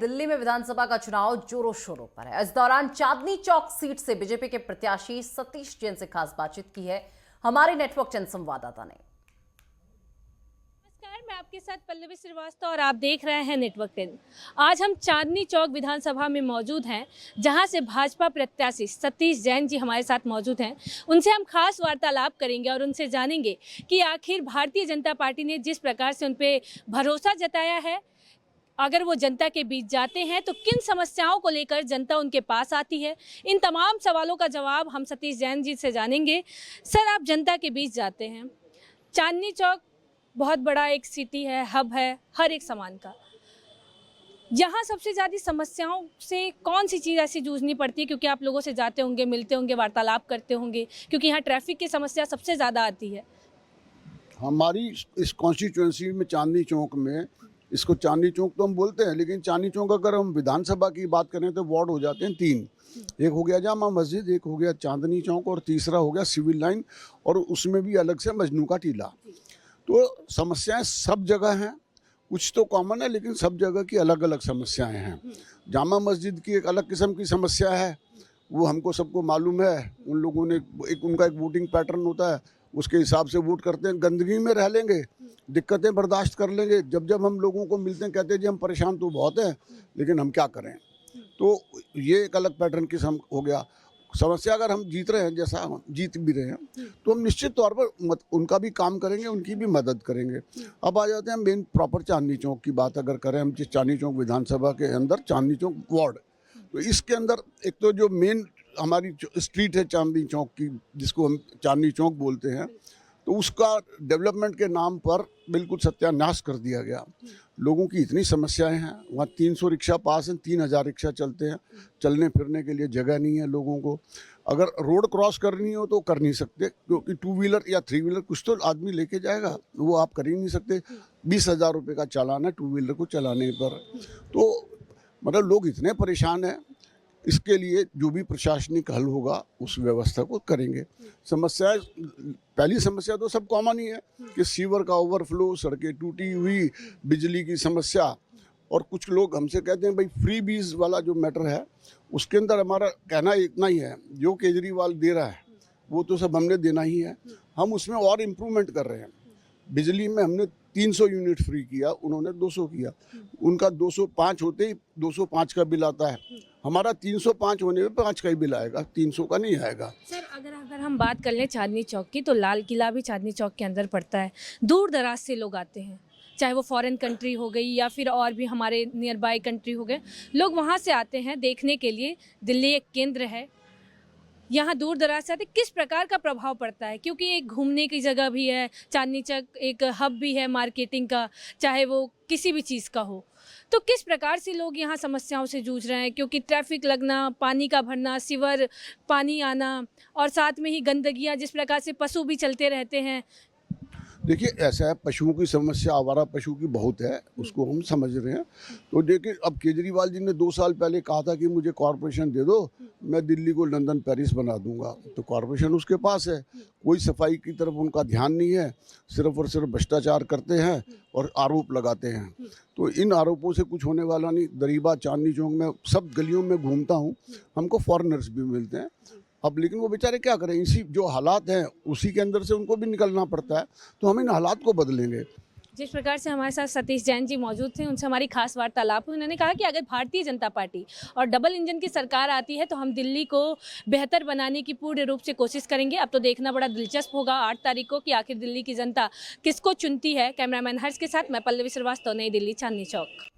दिल्ली में विधानसभा का चुनाव जोरों शोरों पर है। इस दौरान चांदनी चौक सीट से बीजेपी के प्रत्याशी सतीश जैन से खास बातचीत की है हमारे नेटवर्क 10 संवाददाता ने। नमस्कार, मैं आपके साथ पल्लवी श्रीवास्तव और आप देख रहे हैं नेटवर्क 10। आज हम चांदनी चौक विधानसभा में मौजूद हैं, जहां से भाजपा प्रत्याशी सतीश जैन जी हमारे साथ मौजूद हैं। उनसे हम खास वार्तालाप करेंगे और उनसे जानेंगे कि आखिर भारतीय जनता पार्टी ने जिस प्रकार से उन पर भरोसा जताया है, अगर वो जनता के बीच जाते हैं तो किन समस्याओं को लेकर जनता उनके पास आती है। इन तमाम सवालों का जवाब हम सतीश जैन जी से जानेंगे। सर, आप जनता के बीच जाते हैं, चांदनी चौक बहुत बड़ा एक सिटी है, हब है हर एक सामान का। यहाँ सबसे ज़्यादा समस्याओं से कौन सी चीज़ ऐसी जूझनी पड़ती है, क्योंकि आप लोगों से जाते होंगे, मिलते होंगे, वार्तालाप करते होंगे, क्योंकि यहाँ ट्रैफिक की समस्या सबसे ज़्यादा आती है। हमारी इस कॉन्स्टिट्यूएंसी में चांदनी चौक में, इसको चांदनी चौक तो हम बोलते हैं, लेकिन चांदनी चौक अगर हम विधानसभा की बात करें तो वार्ड हो जाते हैं 3। एक हो गया जामा मस्जिद, एक हो गया चांदनी चौक और तीसरा हो गया सिविल लाइन, और उसमें भी अलग से मजनू का टीला। तो समस्याएं सब जगह हैं, कुछ तो कॉमन है लेकिन सब जगह की अलग अलग समस्याएं हैं। जामा मस्जिद की एक अलग किस्म की समस्या है, वो हमको सबको मालूम है। उन लोगों ने उनका एक वोटिंग पैटर्न होता है, उसके हिसाब से वोट करते हैं। गंदगी में रह लेंगे, दिक्कतें बर्दाश्त कर लेंगे। जब हम लोगों को मिलते हैं कहते हैं जी हम परेशान तो बहुत हैं, लेकिन हम क्या करें। तो ये एक अलग पैटर्न की हो गया समस्या। अगर हम जीत रहे हैं, जैसा हम जीत भी रहे हैं, तो हम निश्चित तौर पर उनका भी काम करेंगे, उनकी भी मदद करेंगे। अब आ जाते हैं मेन प्रॉपर चांदनी चौक की बात अगर करें हम, जिस चांदनी चौक विधानसभा के अंदर चांदनी चौक वार्ड, तो इसके अंदर एक तो जो मेन हमारी स्ट्रीट है चांदनी चौक की, जिसको हम चांदनी चौक बोलते हैं, तो उसका डेवलपमेंट के नाम पर बिल्कुल सत्यानाश कर दिया गया। लोगों की इतनी समस्याएं हैं, वहाँ 300 रिक्शा पास हैं, 3000 रिक्शा चलते हैं, चलने फिरने के लिए जगह नहीं है लोगों को। अगर रोड क्रॉस करनी हो तो कर नहीं सकते, क्योंकि 2 व्हीलर या 3 व्हीलर कुछ तो आदमी लेके जाएगा, वो आप कर ही नहीं सकते। 20,000 रुपये का चालान है 2 व्हीलर को चलाने पर। तो मतलब लोग इतने परेशान हैं। इसके लिए जो भी प्रशासनिक हल होगा उस व्यवस्था को करेंगे। समस्या, पहली समस्या तो सब कॉमन ही है कि सीवर का ओवरफ्लो, सड़कें टूटी हुई, बिजली की समस्या। और कुछ लोग हमसे कहते हैं भाई फ्री बीज वाला जो मैटर है, उसके अंदर हमारा कहना इतना ही है, जो केजरीवाल दे रहा है वो तो सब हमने देना ही है। हम उसमें और इम्प्रूवमेंट कर रहे हैं। बिजली में हमने 300 यूनिट फ्री किया, उन्होंने 200 किया। उनका 205 होते ही 205 का बिल आता है, हमारा 305 होने में 5 का ही बिल आएगा, 300 का नहीं आएगा। सर, अगर हम बात कर लें चांदनी चौक की, तो लाल किला भी चांदनी चौक के अंदर पड़ता है। दूर दराज से लोग आते हैं, चाहे वो फॉरेन कंट्री हो गई या फिर और भी हमारे नियर बाय कंट्री हो गए, लोग वहाँ से आते हैं देखने के लिए। दिल्ली एक केंद्र है, यहाँ दूर दराज से आते। किस प्रकार का प्रभाव पड़ता है, क्योंकि एक घूमने की जगह भी है, चांदनी चौक एक हब भी है मार्केटिंग का, चाहे वो किसी भी चीज़ का हो। तो किस प्रकार से लोग यहाँ समस्याओं से जूझ रहे हैं, क्योंकि ट्रैफिक लगना, पानी का भरना, सीवर पानी आना, और साथ में ही गंदगियाँ, जिस प्रकार से पशु भी चलते रहते हैं। देखिए ऐसा है, पशुओं की समस्या, आवारा पशु की बहुत है, उसको हम समझ रहे हैं। तो देखिए अब केजरीवाल जी ने 2 साल पहले कहा था कि मुझे कॉरपोरेशन दे दो, मैं दिल्ली को लंदन पेरिस बना दूंगा। तो कॉरपोरेशन उसके पास है, कोई सफाई की तरफ उनका ध्यान नहीं है, सिर्फ और सिर्फ भ्रष्टाचार करते हैं और आरोप लगाते हैं। तो इन आरोपों से कुछ होने वाला नहीं। दरीबा चांदनी चौक में सब गलियों में घूमता हूँ, हमको फॉरेनर्स भी मिलते हैं। अब लेकिन वो बेचारे क्या करें, इसी जो हालात हैं उसी के अंदर से उनको भी निकलना पड़ता है। तो हम इन हालात को बदलेंगे। जिस प्रकार से हमारे साथ सतीश जैन जी मौजूद थे, उनसे हमारी खास वार्तालाप हुई। उन्होंने कहा कि अगर भारतीय जनता पार्टी और डबल इंजन की सरकार आती है तो हम दिल्ली को बेहतर बनाने की पूर्ण रूप से कोशिश करेंगे। अब तो देखना बड़ा दिलचस्प होगा 8 तारीख को कि आखिर दिल्ली की जनता किसको चुनती है। कैमरामैन हर्ष के साथ मैं पल्लवी श्रीवास्तव, नई दिल्ली, चांदनी चौक।